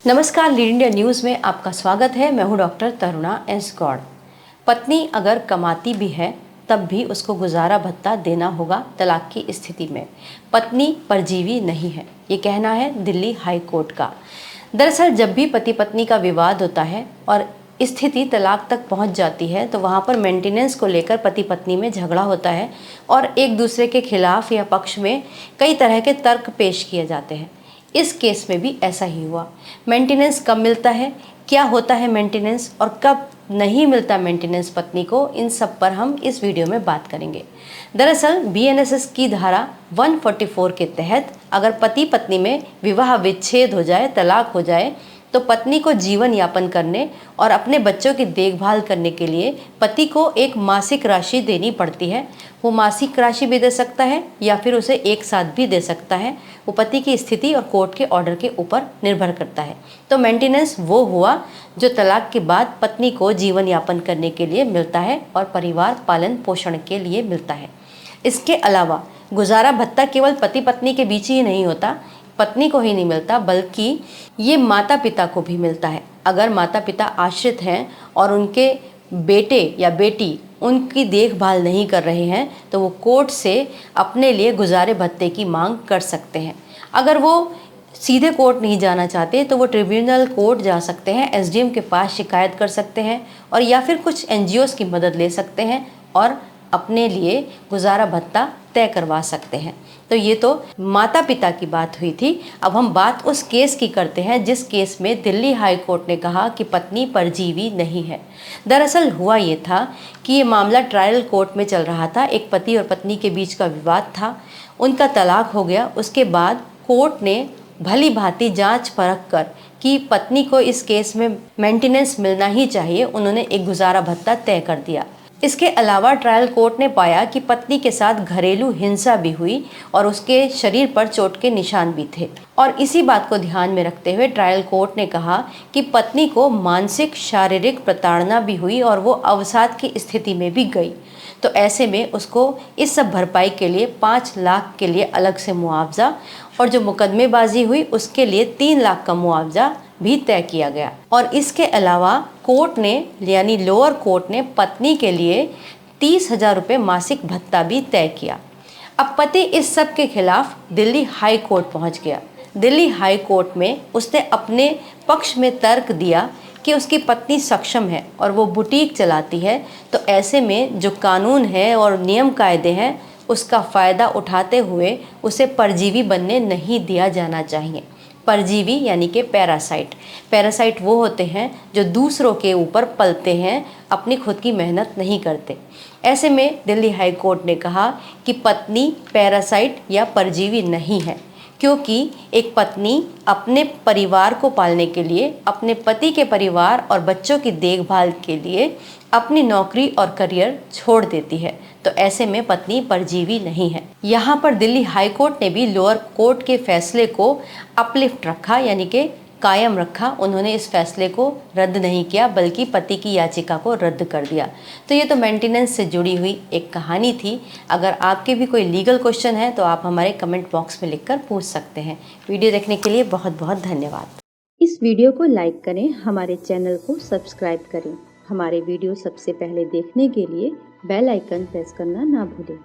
नमस्कार, lead India news में आपका स्वागत है। मैं हूं डॉक्टर तरुणा एस गौड़। पत्नी अगर कमाती भी है तब भी उसको गुजारा भत्ता देना होगा तलाक की स्थिति में। पत्नी परजीवी नहीं है, ये कहना है दिल्ली हाई कोर्ट का। दरअसल जब भी पति पत्नी का विवाद होता है और स्थिति तलाक तक पहुंच जाती है तो वहां पर मेंटेनेंस को लेकर पति पत्नी में झगड़ा होता है और एक दूसरे के खिलाफ या पक्ष में कई तरह के तर्क पेश किए जाते हैं। इस केस में भी ऐसा ही हुआ। मेंटेनेंस कब मिलता है, क्या होता है मेंटेनेंस और कब नहीं मिलता मेंटेनेंस पत्नी को, इन सब पर हम इस वीडियो में बात करेंगे। दरअसल बीएनएसएस की धारा 144 के तहत अगर पति पत्नी में विवाह विच्छेद हो जाए, तलाक हो जाए, तो पत्नी को जीवन यापन करने और अपने बच्चों की देखभाल करने के लिए पति को एक मासिक राशि देनी पड़ती है। वो मासिक राशि भी दे सकता है या फिर उसे एक साथ भी दे सकता है। वो पति की स्थिति और कोर्ट के ऑर्डर के ऊपर निर्भर करता है। तो मेंटेनेंस वो हुआ जो तलाक के बाद पत्नी को जीवन यापन करने के लिए मिलता है और परिवार पालन पोषण के लिए मिलता है। इसके अलावा गुजारा भत्ता केवल पति पत्नी के बीच ही नहीं होता, पत्नी को ही नहीं मिलता बल्कि ये माता पिता को भी मिलता है। अगर माता पिता आश्रित हैं और उनके बेटे या बेटी उनकी देखभाल नहीं कर रहे हैं तो वो कोर्ट से अपने लिए गुजारे भत्ते की मांग कर सकते हैं। अगर वो सीधे कोर्ट नहीं जाना चाहते तो वो ट्रिब्यूनल कोर्ट जा सकते हैं, एसडीएम के पास शिकायत कर सकते हैं और या फिर कुछ एनजीओज़ की मदद ले सकते हैं और अपने लिए गुजारा भत्ता तय करवा सकते हैं। तो ये तो माता पिता की बात हुई थी। अब हम बात उस केस की करते हैं जिस केस में दिल्ली हाई कोर्ट ने कहा कि पत्नी परजीवी नहीं है। दरअसल हुआ ये था कि ये मामला ट्रायल कोर्ट में चल रहा था। एक पति और पत्नी के बीच का विवाद था, उनका तलाक हो गया। उसके बाद कोर्ट ने भली भांति जांच परख कर कि पत्नी को इस केस में मेंटेनेंस मिलना ही चाहिए, उन्होंने एक गुजारा भत्ता तय कर दिया। इसके अलावा ट्रायल कोर्ट ने पाया कि पत्नी के साथ घरेलू हिंसा भी हुई और उसके शरीर पर चोट के निशान भी थे। और इसी बात को ध्यान में रखते हुए ट्रायल कोर्ट ने कहा कि पत्नी को मानसिक शारीरिक प्रताड़ना भी हुई और वो अवसाद की स्थिति में भी गई। तो ऐसे में उसको इस सब भरपाई के लिए 5 लाख के लिए अलग से मुआवजा और जो मुकदमेबाजी हुई उसके लिए 3 लाख का मुआवजा भी तय किया गया। और इसके अलावा कोर्ट ने यानी लोअर कोर्ट ने पत्नी के लिए 30,000 रुपये मासिक भत्ता भी तय किया। अब पति इस सब के खिलाफ दिल्ली हाई कोर्ट पहुंच गया। दिल्ली हाई कोर्ट में उसने अपने पक्ष में तर्क दिया कि उसकी पत्नी सक्षम है और वो बुटीक चलाती है, तो ऐसे में जो कानून है और नियम कायदे हैं उसका फ़ायदा उठाते हुए उसे परजीवी बनने नहीं दिया जाना चाहिए। परजीवी यानी कि पैरासाइट वो होते हैं जो दूसरों के ऊपर पलते हैं, अपनी खुद की मेहनत नहीं करते। ऐसे में दिल्ली हाई कोर्ट ने कहा कि पत्नी पैरासाइट या परजीवी नहीं है, क्योंकि एक पत्नी अपने परिवार को पालने के लिए, अपने पति के परिवार और बच्चों की देखभाल के लिए अपनी नौकरी और करियर छोड़ देती है। तो ऐसे में पत्नी परजीवी नहीं है। यहाँ पर दिल्ली हाई कोर्ट ने भी लोअर कोर्ट के फैसले को अपलिफ्ट रखा, यानी कि कायम रखा। उन्होंने इस फैसले को रद्द नहीं किया बल्कि पति की याचिका को रद्द कर दिया। तो ये तो मेंटेनेंस से जुड़ी हुई एक कहानी थी। अगर आपके भी कोई लीगल क्वेश्चन है तो आप हमारे कमेंट बॉक्स में लिखकर पूछ सकते हैं। वीडियो देखने के लिए बहुत बहुत धन्यवाद। इस वीडियो को लाइक करें, हमारे चैनल को सब्सक्राइब करें। हमारे वीडियो सबसे पहले देखने के लिए बेल आइकन प्रेस करना ना भूलें।